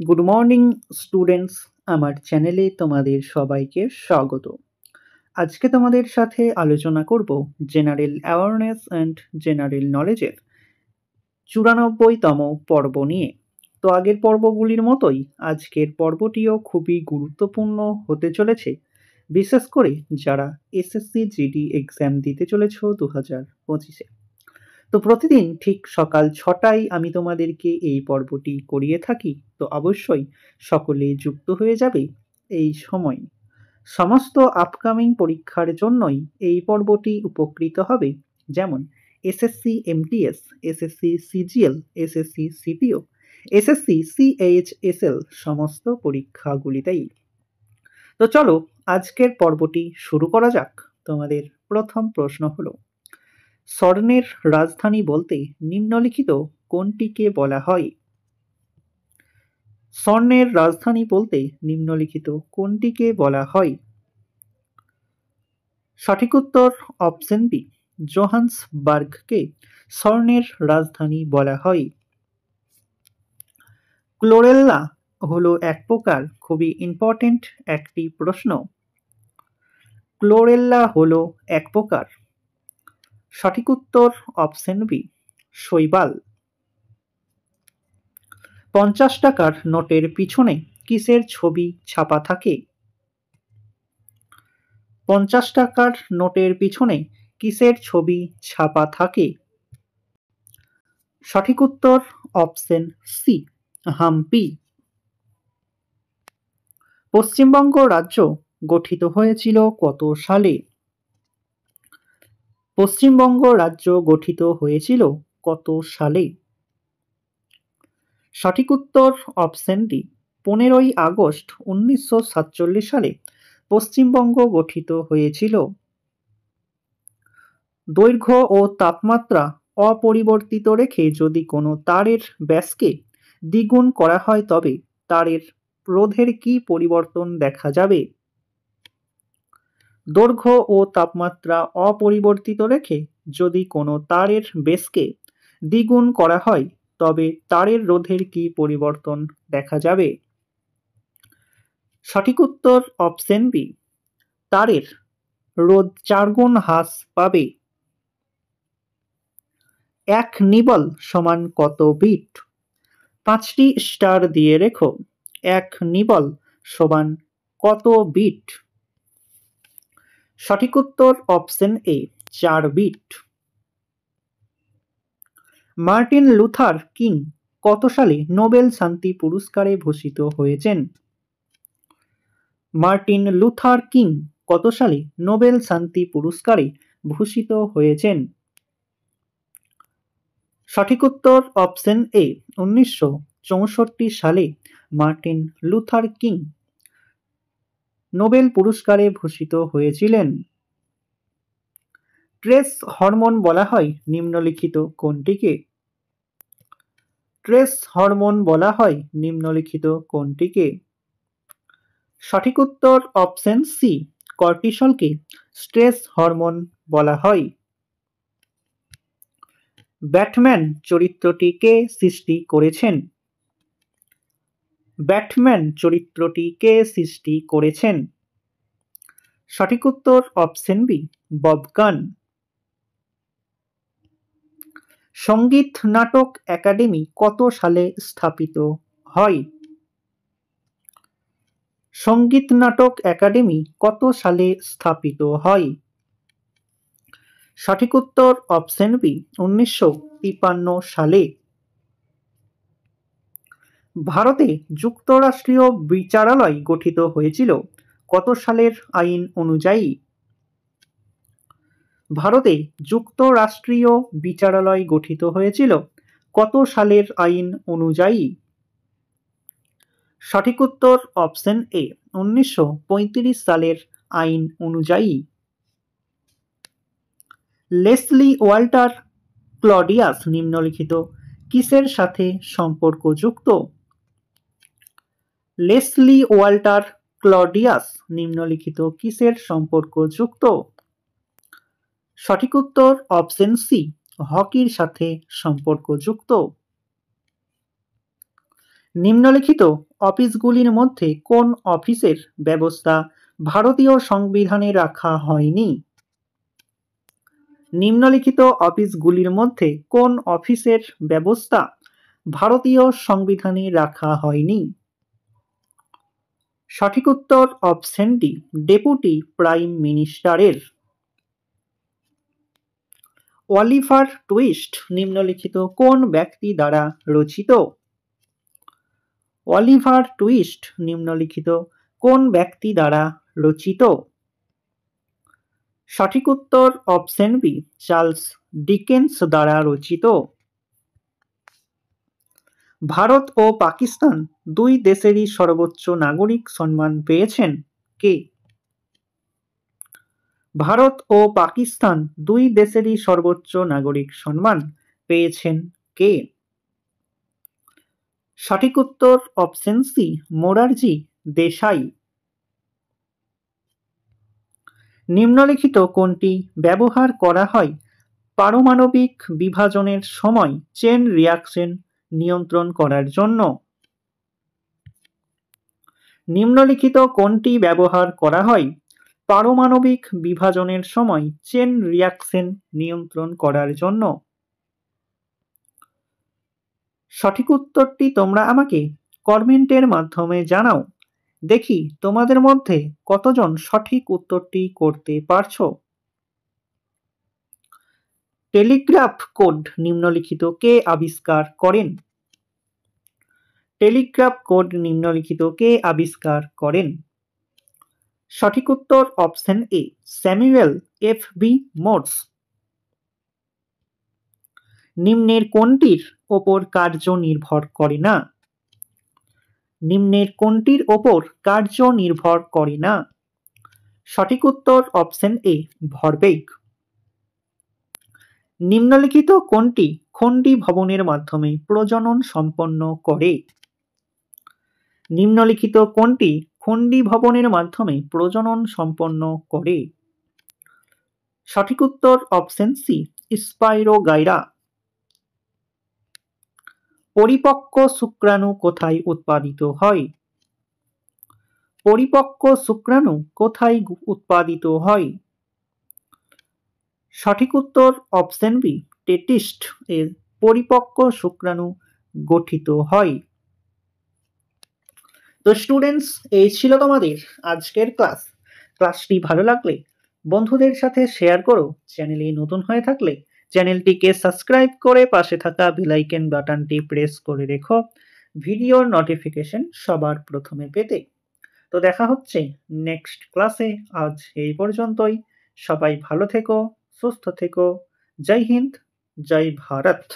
Good morning students, আমার চ্যানেলে তোমাদের সবাইকে স্বাগত। আজকে তোমাদের সাথে আলোচনা করব জেনারেল অ্যাওয়ারনেস অ্যান্ড জেনারেল নলেজের 94তম পর্ব নিয়ে। তো আগের পর্বগুলির মতোই আজকের পর্বটিও খুবই গুরুত্বপূর্ণ হতে চলেছে, বিশেষ করে যারা এসএসসি জিডি এক্সাম দিতে চলেছ 2025-এ। তো প্রতিদিন ঠিক সকাল 6টায় আমি তোমাদেরকে এই পর্বটি করিয়ে থাকি। তো অবশ্যই সকলে যুক্ত হয়ে যাবে এই সময়। সমস্ত আপকামিং পরীক্ষার জন্যই এই পর্বটি উপকৃত হবে, যেমন SSC MTS, SSC CGL, SSC CPO, SSC CHSL সমস্ত পরীক্ষাগুলিতেই। তো চলো আজকের পর্বটি শুরু করা যাক। তোমাদের প্রথম প্রশ্ন হলো, স্বর্ণের রাজধানী বলতে নিম্নলিখিত কোনটিকে বলা হয়? স্বর্ণের রাজধানী বলতে নিম্নলিখিত কোনটিকে বলা হয়? সঠিক উত্তর অপশন বি, জোহান্সবার্গকে স্বর্ণের রাজধানী বলা হয়। ক্লোরেল্লা হলো এক প্রকার, খুবই ইম্পর্টেন্ট একটি প্রশ্ন। ক্লোরেল্লা হলো এক প্রকার। সঠিক উত্তর অপশন বি, শৈবাল। 50 টাকার নোটের পিছনে কিসের ছবি ছাপা থাকে? 50 টাকার নোটের পিছনে কিসের ছবি ছাপা থাকে? সঠিক উত্তর অপশন সি, হাম্পি। পশ্চিমবঙ্গ রাজ্য গঠিত হয়েছিল কত সালে? পশ্চিমবঙ্গ রাজ্য গঠিত হয়েছিল কত সালে? সঠিক উত্তর অপশন ডি, 15ই আগস্ট 1947 সালে পশ্চিমবঙ্গ গঠিত হয়েছিল। দৈর্ঘ্য ও তাপমাত্রা অপরিবর্তিত রেখে যদি কোনো তারের ব্যাসকে দ্বিগুণ করা হয় তবে তারের রোধের কি পরিবর্তন দেখা যাবে? দৈর্ঘ্য ও তাপমাত্রা অপরিবর্তিত রেখে যদি কোনো তারের ব্যাসকে দ্বিগুণ করা হয় তবে তারের রোধের কি পরিবর্তন দেখা যাবে? সঠিক উত্তর অপশন বি, তারের রোধ 4 গুণ হ্রাস পাবে। 1 নিবল সমান কত বিট? 5টি স্টার দিয়ে রেখো। 1 নিবল সমান কত বিট? সঠিক উত্তর option A, 4 bit. Martin Luther King কত সালে নোবেল শান্তি পুরস্কারে ভূষিত হয়েছেন? মার্টিন লুথার কিং কত সালে নোবেল শান্তি পুরস্কারে ভূষিত হয়েছেন? সঠিক উত্তর অপশন এ, 1964 সালে মার্টিন লুথার কিং নোবেল পুরস্কারে ভূষিত হয়েছিলেন। ট্রেস হরমোন বলা হয় নিম্নলিখিত কোনটিকে? ট্রেস হরমোন বলা হয় নিম্নলিখিত কোনটিকে? সঠিক উত্তর অপশন সি, কর্টিসলকে স্ট্রেস হরমোন বলা হয়। ব্যাটম্যান চরিত্রটি কে সৃষ্টি করেছেন? ব্যাটম্যান চরিত্রটি কে সৃষ্টি করেছেন? সঠিক উত্তর অপশন বি, বব গান। সঙ্গীত নাটক একাডেমি কত সালে স্থাপিত হয়? সঙ্গীত নাটক একাডেমি কত সালে স্থাপিত হয়? সঠিক উত্তর অপশন বি, 1953 সালে। ভারতে যুক্তরাষ্ট্রীয় বিচারালয় গঠিত হয়েছিল কত সালের আইন অনুযায়ী? ভারতে যুক্তরাষ্ট্রীয় বিচারালয় গঠিত হয়েছিল কত সালের আইন অনুযায়ী? সঠিক উত্তর অপশন এ, 1935 সালের আইন অনুযায়ী। লেসলি ওয়াল্টার ক্লডিয়াস নিম্নলিখিত কিসের সাথে সম্পর্কযুক্ত? লেসলি ওয়াল্টার ক্লডিয়াস নিম্নলিখিত কিসের সম্পর্কযুক্ত? সঠিক উত্তর অপশন সি, হকির সাথে সম্পর্কযুক্ত। নিম্নলিখিত অফিসগুলির মধ্যে কোন অফিসের ব্যবস্থা ভারতীয় সংবিধানে রাখা হয়নি? নিম্নলিখিত অফিসগুলির মধ্যে কোন অফিসের ব্যবস্থা ভারতীয় সংবিধানে রাখা হয়নি? সঠিক উত্তর অপশন ডি, ডেপুটি প্রাইম মিনিস্টারের। অলিভার টুইস্ট নিম্নলিখিত কোন ব্যক্তি দ্বারা রচিত? অলিভার টুইস্ট নিম্নলিখিত কোন ব্যক্তি দ্বারা রচিত? সঠিক উত্তর অপশন বি, চার্লস ডিকেন্স দ্বারা রচিত। ভারত ও পাকিস্তান দুই দেশেরই সর্বোচ্চ নাগরিক সম্মান পেয়েছেন কে? ভারত ও পাকিস্তান দুই দেশেরই সর্বোচ্চ নাগরিক সম্মান পেয়েছেন কে? সঠিক উত্তর অপশন সি, মোরারজি দেশাই। নিম্নলিখিত কোনটি ব্যবহার করা হয় পারমাণবিক বিভাজনের সময় চেন রিয়াকশন নিয়ন্ত্রণ করার জন্য? নিম্নলিখিত কোনটি ব্যবহার করা হয় পারমাণবিক বিভাজনের সময় চেন রিয়াকশন নিয়ন্ত্রণ করার জন্য? সঠিক উত্তরটি তোমরা আমাকে কমেন্টের মাধ্যমে জানাও। দেখি তোমাদের মধ্যে কতজন সঠিক উত্তরটি করতে পারছো। টেলিগ্রাফ কোড নিম্নলিখিত কে আবিষ্কার করেন? টেলিগ্রাফ কোড নিম্নলিখিত কে আবিষ্কার করেন? সঠিক উত্তর option A, Samuel F B Morse. নিম্নের কোনটির ওপর কার্য নির্ভর করে না? নিম্নের কোনটির ওপর কার্য নির্ভর করে না? সঠিক উত্তর অপশন এ, ভরবেগ। নিম্নলিখিত কোনটি খণ্ডী ভবনের মাধ্যমে প্রজনন সম্পন্ন করে? নিম্নলিখিত কোনটি খণ্ডী ভবনের মাধ্যমে প্রজনন সম্পন্ন করে? সঠিক উত্তর অপশন সি, স্পাইরোগাইরা। পরিপক্ক শুক্রাণু কোথায় উৎপাদিত হয়? পরিপক্ক শুক্রাণু কোথায় উৎপাদিত হয়? সঠিক উত্তর অপশন বি, টেস্টিস এর পরিপক্ক শুক্রাণু গঠিত হয়। তো স্টুডেন্টস, এই ছিল তোমাদের আজকের ক্লাস। ক্লাসটি ভালো লাগলে বন্ধুদের সাথে শেয়ার করো। চ্যানেলে নতুন হয়ে থাকলে চ্যানেলটিকে সাবস্ক্রাইব করে পাশে থাকা বেল আইকন বাটনটি প্রেস করে রেখো ভিডিওর নোটিফিকেশন সবার প্রথমে পেতে। তো দেখা হচ্ছে নেক্সট ক্লাসে। আজ এই পর্যন্তই। সবাই ভালো থেকো, সুস্থ থেকো। জয় হিন্দ, জয় ভারত।